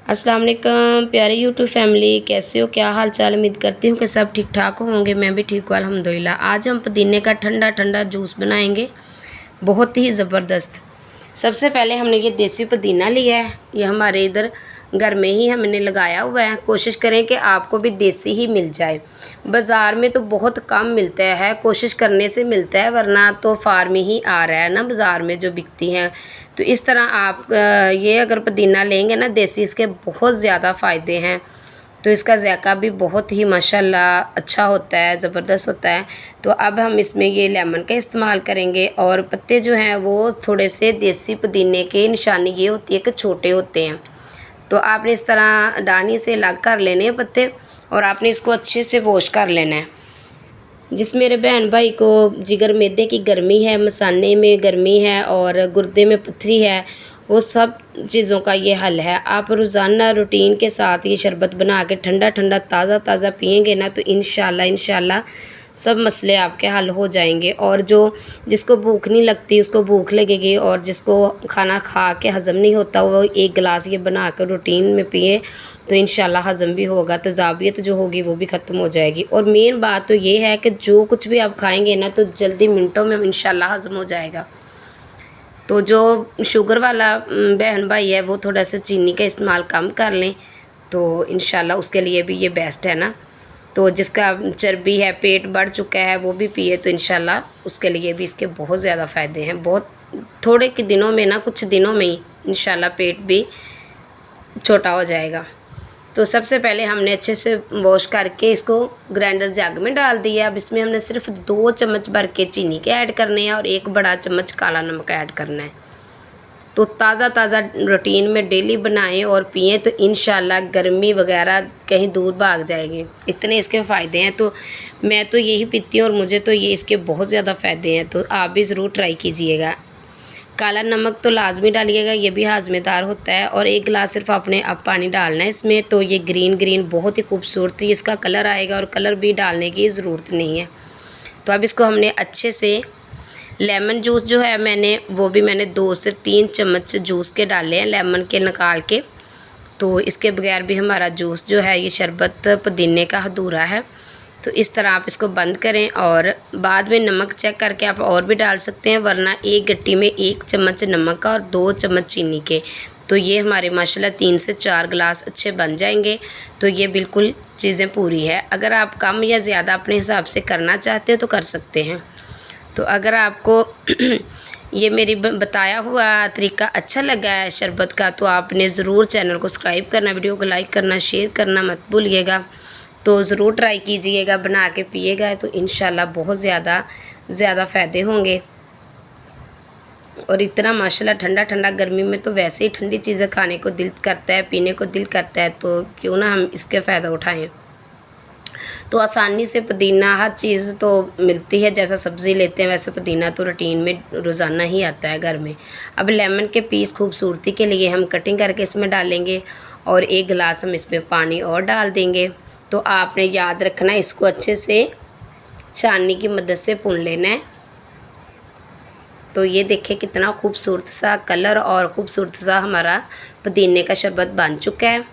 अस्सलाम वालेकुम प्यारे यूट्यूब फैमिली, कैसे हो, क्या हाल चाल। उम्मीद करती हूँ कि सब ठीक ठाक होंगे। मैं भी ठीक हूँ अल्हम्दुलिल्लाह। आज हम पुदीने का ठंडा ठंडा जूस बनाएंगे, बहुत ही ज़बरदस्त। सबसे पहले हमने ये देसी पुदीना लिया है, ये हमारे इधर घर में ही हमने लगाया हुआ है। कोशिश करें कि आपको भी देसी ही मिल जाए। बाज़ार में तो बहुत कम मिलता है, कोशिश करने से मिलता है, वरना तो फार्मी ही आ रहा है ना बाज़ार में जो बिकती हैं। तो इस तरह आप ये अगर पुदीना लेंगे ना देसी, इसके बहुत ज़्यादा फ़ायदे हैं। तो इसका ज़ायका भी बहुत ही माशाल्लाह अच्छा होता है, ज़बरदस्त होता है। तो अब हम इसमें ये लेमन का इस्तेमाल करेंगे। और पत्ते जो हैं वो थोड़े से देसी पुदीने की निशानी ये होती है कि छोटे होते हैं। तो आपने इस तरह डाहनी से अलग कर लेने हैं पत्ते, और आपने इसको अच्छे से वॉश कर लेना है। जिस मेरे बहन भाई को जिगर मैदे की गर्मी है, मसाने में गर्मी है और गुर्दे में पथरी है, वो सब चीज़ों का ये हल है। आप रोज़ाना रूटीन के साथ ये शरबत बना के ठंडा ठंडा ताज़ा ताज़ा पिएंगे ना, तो इंशाल्लाह सब मसले आपके हल हो जाएंगे। और जिसको भूख नहीं लगती उसको भूख लगेगी, और जिसको खाना खा के हज़म नहीं होता वो एक गिलास ये बना कर रूटीन में पिए तो इंशाल्लाह हज़म भी होगा, तेज़ाबियत जो होगी वो भी ख़त्म हो जाएगी। और मेन बात तो ये है कि जो कुछ भी आप खाएंगे ना तो जल्दी मिनटों में इंशाल्लाह हज़म हो जाएगा। तो जो शुगर वाला बहन भाई है वो थोड़ा सा चीनी का इस्तेमाल कम कर लें, तो इंशाल्लाह उसके लिए भी ये बेस्ट है ना। तो जिसका चर्बी है, पेट बढ़ चुका है, वो भी पिए तो इंशाल्लाह उसके लिए भी इसके बहुत ज़्यादा फ़ायदे हैं। बहुत थोड़े के दिनों में ना, कुछ दिनों में ही इंशाल्लाह पेट भी छोटा हो जाएगा। तो सबसे पहले हमने अच्छे से वॉश करके इसको ग्राइंडर जग में डाल दिया। अब इसमें हमने सिर्फ 2 चम्मच भर के चीनी के ऐड करने हैं और 1 बड़ा चम्मच काला नमक ऐड करना है। तो ताज़ा रूटीन में डेली बनाएं और पिएं तो इंशाल्लाह गर्मी वगैरह कहीं दूर भाग जाएगी। इतने इसके फ़ायदे हैं। तो मैं तो यही पीती हूँ और मुझे तो ये इसके बहुत ज़्यादा फ़ायदे हैं। तो आप भी ज़रूर ट्राई कीजिएगा। काला नमक तो लाजमी डालिएगा, ये भी हाजमेदार होता है। और 1 गिलास सिर्फ आपने अब पानी डालना है इसमें। तो ये ग्रीन बहुत ही खूबसूरत इसका कलर आएगा, और कलर भी डालने की ज़रूरत नहीं है। तो अब इसको हमने अच्छे से, लेमन जूस जो है मैंने 2 से 3 चम्मच जूस के डाले हैं, लेमन के निकाल के। तो इसके बगैर भी हमारा जूस जो है ये शरबत पुदीने का अधूरा है। तो इस तरह आप इसको बंद करें, और बाद में नमक चेक करके आप और भी डाल सकते हैं, वरना एक गट्टी में 1 चम्मच नमक का और 2 चम्मच चीनी के। तो ये हमारे माशाल्लाह 3 से 4 गिलास अच्छे बन जाएंगे। तो ये बिल्कुल चीज़ें पूरी है। अगर आप कम या ज़्यादा अपने हिसाब से करना चाहते हो तो कर सकते हैं। तो अगर आपको ये मेरी बताया हुआ तरीका अच्छा लगा है शरबत का, तो आपने ज़रूर चैनल को सब्सक्राइब करना, वीडियो को लाइक करना, शेयर करना मत भूलिएगा। तो ज़रूर ट्राई कीजिएगा, बना के पिएगा तो इंशाल्लाह बहुत ज़्यादा फ़ायदे होंगे। और इतना माशाल्लाह ठंडा ठंडा, गर्मी में तो वैसे ही ठंडी चीज़ें खाने को दिल करता है, पीने को दिल करता है, तो क्यों ना हम इसके फ़ायदा उठाएं। तो आसानी से पुदीना हर चीज़ तो मिलती है, जैसा सब्ज़ी लेते हैं वैसे पुदीना तो रूटीन में रोज़ाना ही आता है घर में। अब लेमन के पीस खूबसूरती के लिए हम कटिंग करके इसमें डालेंगे, और 1 गिलास हम इसमें पानी और डाल देंगे। तो आपने याद रखना है, इसको अच्छे से छाननी की मदद से भून लेना है। तो ये देखिए कितना खूबसूरत सा कलर और खूबसूरत सा हमारा पुदीने का शरबत बन चुका है।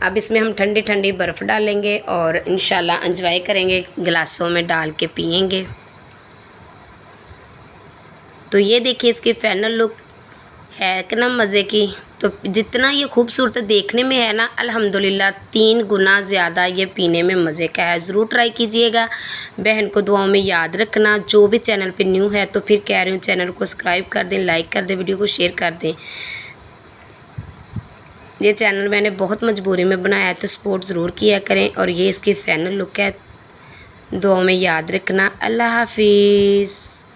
अब इसमें हम ठंडी ठंडी बर्फ़ डालेंगे और इंशाल्लाह एंजॉय करेंगे, गिलासों में डाल के पिएंगे। तो ये देखिए इसकी फाइनल लुक है कि ना मज़े की। तो जितना ये खूबसूरत देखने में है ना, अल्हम्दुलिल्लाह 3 गुना ज़्यादा ये पीने में मज़े का है। ज़रूर ट्राई कीजिएगा। बहन को दुआओं में याद रखना। जो भी चैनल पे न्यू है तो फिर कह रही हूँ, चैनल को सब्सक्राइब कर दें, लाइक कर दें, वीडियो को शेयर कर दें। ये चैनल मैंने बहुत मजबूरी में बनाया है, तो सपोर्ट ज़रूर किया करें। और ये इसकी फाइनल लुक है। दुआओं में याद रखना। अल्लाह हाफिज़।